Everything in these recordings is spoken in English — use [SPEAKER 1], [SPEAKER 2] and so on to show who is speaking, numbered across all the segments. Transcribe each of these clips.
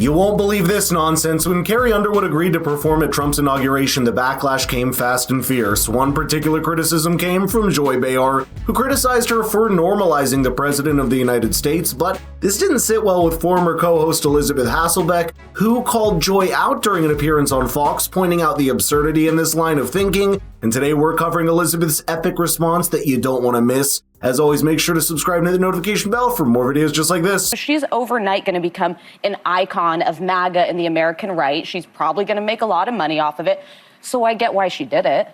[SPEAKER 1] You won't believe this nonsense. When Carrie Underwood agreed to perform at Trump's inauguration, the backlash came fast and fierce. One particular criticism came from Joy Behar, who criticized her for normalizing the President of the United States, but this didn't sit well with former co-host Elisabeth Hasselbeck, who called Joy out during an appearance on Fox, pointing out the absurdity in this line of thinking. And today we're covering Elisabeth's epic response that you don't want to miss. As always, make sure to subscribe to the notification bell for more videos just like this.
[SPEAKER 2] She's overnight going to become an icon of MAGA and the American right. She's probably going to make a lot of money off of it. So I get why she did it.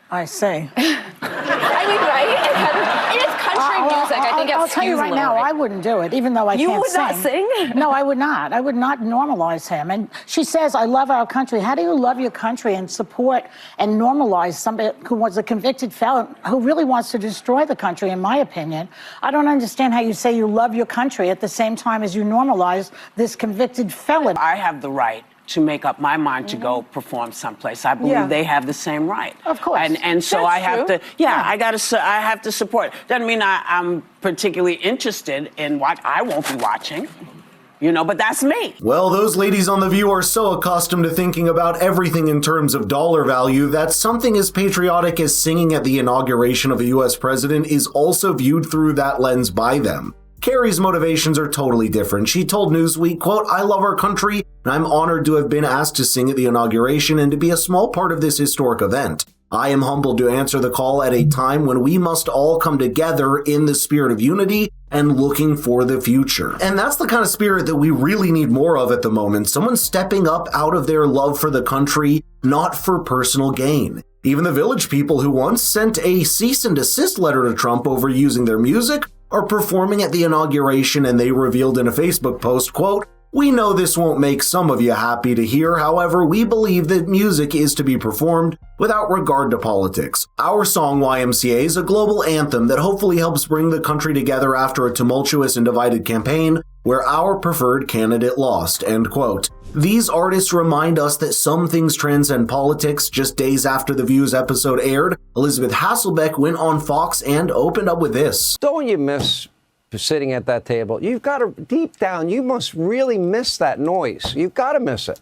[SPEAKER 3] I say.
[SPEAKER 2] I mean, right? It is country music. I think
[SPEAKER 3] I'll tell you right now, I wouldn't do it, even though I can't sing.
[SPEAKER 2] You would not sing?
[SPEAKER 3] No, I would not. I would not normalize him. And she says, I love our country. How do you love your country and support and normalize somebody who was a convicted felon who really wants to destroy the country, in my opinion? I don't understand how you say you love your country at the same time as you normalize this convicted felon.
[SPEAKER 4] I have the right to make up my mind to go perform someplace. I believe they have the same right.
[SPEAKER 3] Of course.
[SPEAKER 4] And so
[SPEAKER 2] That's
[SPEAKER 4] I have
[SPEAKER 2] true.
[SPEAKER 4] to, I have to support. Doesn't mean I'm particularly interested in what I won't be watching. You know, but that's me.
[SPEAKER 1] Well, those ladies on The View are so accustomed to thinking about everything in terms of dollar value that something as patriotic as singing at the inauguration of a U.S. president is also viewed through that lens by them. Carrie's motivations are totally different. She told Newsweek, quote, I love our country, and I'm honored to have been asked to sing at the inauguration and to be a small part of this historic event. I am humbled to answer the call at a time when we must all come together in the spirit of unity and looking for the future. And that's the kind of spirit that we really need more of at the moment. Someone stepping up out of their love for the country, not for personal gain. Even the Village People, who once sent a cease and desist letter to Trump over using their music, are performing at the inauguration, and they revealed in a Facebook post, quote, we know this won't make some of you happy to hear. However, we believe that music is to be performed without regard to politics. Our song YMCA is a global anthem that hopefully helps bring the country together after a tumultuous and divided campaign where our preferred candidate lost, end quote. These artists remind us that some things transcend politics. Just days after The View's episode aired, Elisabeth Hasselbeck went on Fox and opened up with this.
[SPEAKER 5] Don't you miss sitting at that table? You've got to, deep down, you must really miss that noise. You've got to miss it.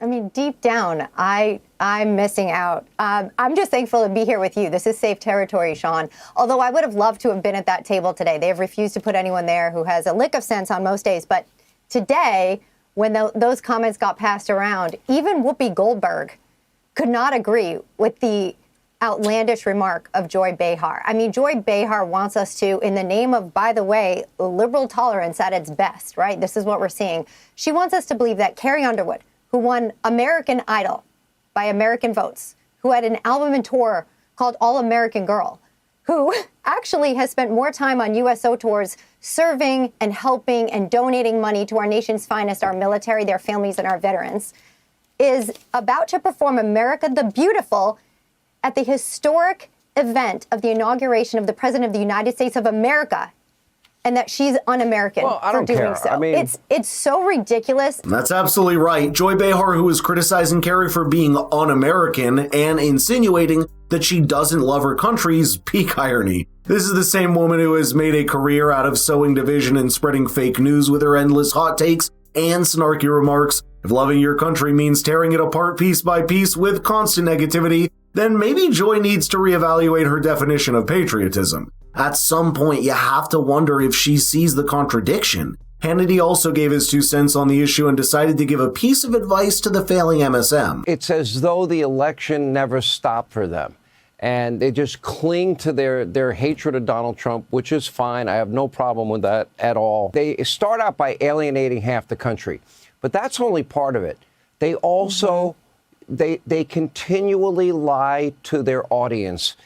[SPEAKER 6] I mean, deep down, I'm missing out. I'm just thankful to be here with you. This is safe territory, Sean. Although I would have loved to have been at that table today. They have refused to put anyone there who has a lick of sense on most days. But today, when those comments got passed around, even Whoopi Goldberg could not agree with the outlandish remark of Joy Behar. I mean, Joy Behar wants us to, in the name of, by the way, liberal tolerance at its best, right? This is what we're seeing. She wants us to believe that Carrie Underwood, who won American Idol by American votes, who had an album and tour called All American Girl, who actually has spent more time on USO tours serving and helping and donating money to our nation's finest, our military, their families, and our veterans, is about to perform America the Beautiful at the historic event of the inauguration of the President of the United States of America, and that she's un-American for doing so. I mean, it's so ridiculous.
[SPEAKER 1] That's absolutely right. Joy Behar, who is criticizing Carrie for being un-American and insinuating that she doesn't love her country's peak irony. This is the same woman who has made a career out of sowing division and spreading fake news with her endless hot takes and snarky remarks. If loving your country means tearing it apart piece by piece with constant negativity, then maybe Joy needs to reevaluate her definition of patriotism. At some point, you have to wonder if she sees the contradiction. Hannity also gave his 2 cents on the issue and decided to give a piece of advice to the failing MSM.
[SPEAKER 5] It's as though the election never stopped for them. And they just cling to their hatred of Donald Trump, which is fine. I have no problem with that at all. They start out by alienating half the country, but that's only part of it. They also, they continually lie to their audience.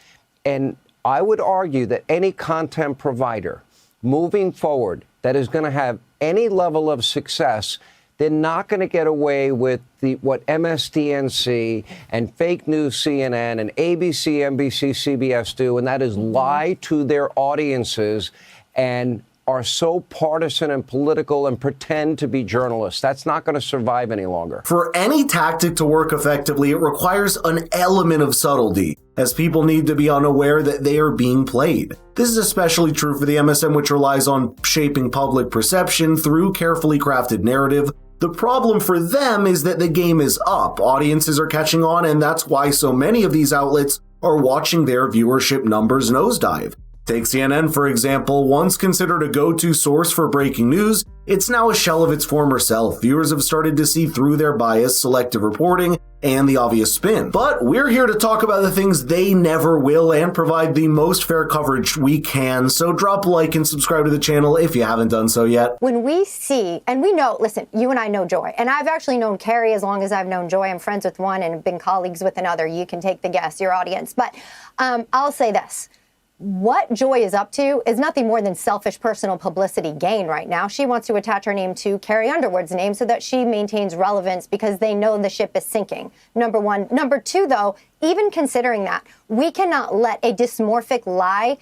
[SPEAKER 5] And I would argue that any content provider moving forward that is going to have any level of success, they're not going to get away with what MSDNC and fake news CNN and ABC, NBC, CBS do, and that is lie to their audiences and are so partisan and political and pretend to be journalists. That's not going to survive any longer.
[SPEAKER 1] For any tactic to work effectively, it requires an element of subtlety. as people need to be unaware that they are being played. This is especially true for the MSM, which relies on shaping public perception through carefully crafted narrative. The problem for them is that the game is up, audiences are catching on, and that's why so many of these outlets are watching their viewership numbers nosedive. Take CNN, for example. Once considered a go-to source for breaking news, it's now a shell of its former self. Viewers have started to see through their bias, selective reporting, and the obvious spin. But we're here to talk about the things they never will and provide the most fair coverage we can, so drop a like and subscribe to the channel if you haven't done so yet.
[SPEAKER 6] When we see, and we know, listen, you and I know Joy, and I've actually known Carrie as long as I've known Joy. I'm friends with one and have been colleagues with another. You can take the guess, your audience. But I'll say this. What Joy is up to is nothing more than selfish personal publicity gain right now. She wants to attach her name to Carrie Underwood's name so that she maintains relevance because they know the ship is sinking. Number one. Number two, though, even considering that, we cannot let a dysmorphic lie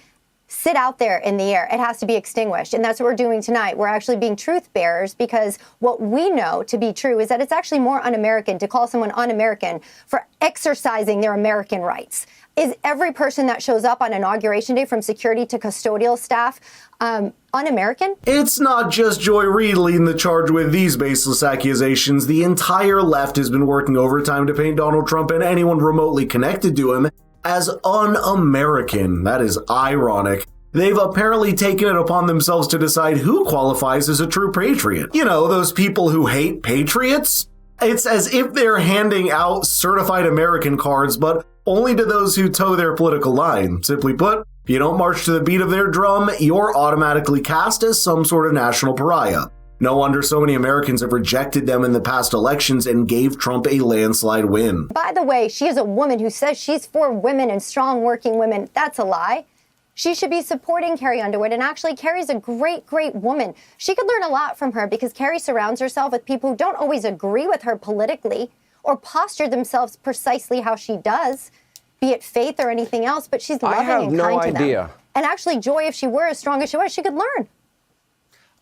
[SPEAKER 6] sit out there in the air. It has to be extinguished. And that's what we're doing tonight. We're actually being truth bearers because what we know to be true is that it's actually more un-American to call someone un-American for exercising their American rights. Is every person that shows up on Inauguration Day, from security to custodial staff, un-American?
[SPEAKER 1] It's not just Joy Reid leading the charge with these baseless accusations. The entire left has been working overtime to paint Donald Trump and anyone remotely connected to him as un-American. That is ironic. They've apparently taken it upon themselves to decide who qualifies as a true patriot. You know, those people who hate patriots? It's as if they're handing out certified American cards, but only to those who toe their political line. Simply put, if you don't march to the beat of their drum, you're automatically cast as some sort of national pariah. No wonder so many Americans have rejected them in the past elections and gave Trump a landslide win.
[SPEAKER 6] By the way, she is a woman who says she's for women and strong working women. That's a lie. She should be supporting Carrie Underwood, and actually Carrie's a great, great woman. She could learn a lot from her because Carrie surrounds herself with people who don't always agree with her politically or posture themselves precisely how she does, be it faith or anything else, but she's loving and kind to them. And actually, Joy, if she were as strong as she was, she could learn.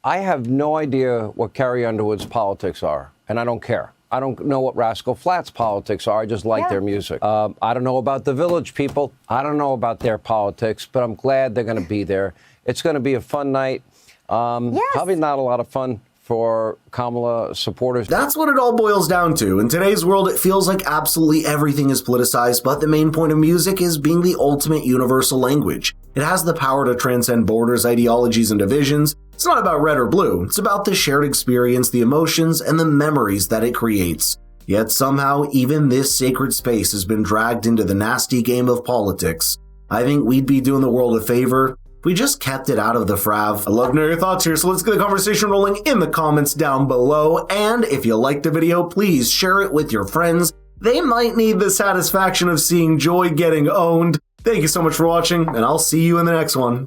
[SPEAKER 5] I have no idea what Carrie Underwood's politics are, and I don't care. I don't know what Rascal Flatts politics are. I just like their music. I don't know about the Village People. I don't know about their politics, but I'm glad they're going to be there. It's going to be a fun night. Probably not a lot of fun for Kamala supporters.
[SPEAKER 1] That's what it all boils down to. In today's world, it feels like absolutely everything is politicized, but the main point of music is being the ultimate universal language. It has the power to transcend borders, ideologies, and divisions. It's not about red or blue. It's about the shared experience, the emotions, and the memories that it creates. Yet somehow, even this sacred space has been dragged into the nasty game of politics. I think we'd be doing the world a favor if we just kept it out of the frav. I'd love to know your thoughts here, so let's get the conversation rolling in the comments down below. And if you liked the video, please share it with your friends. They might need the satisfaction of seeing Joy getting owned. Thank you so much for watching, and I'll see you in the next one.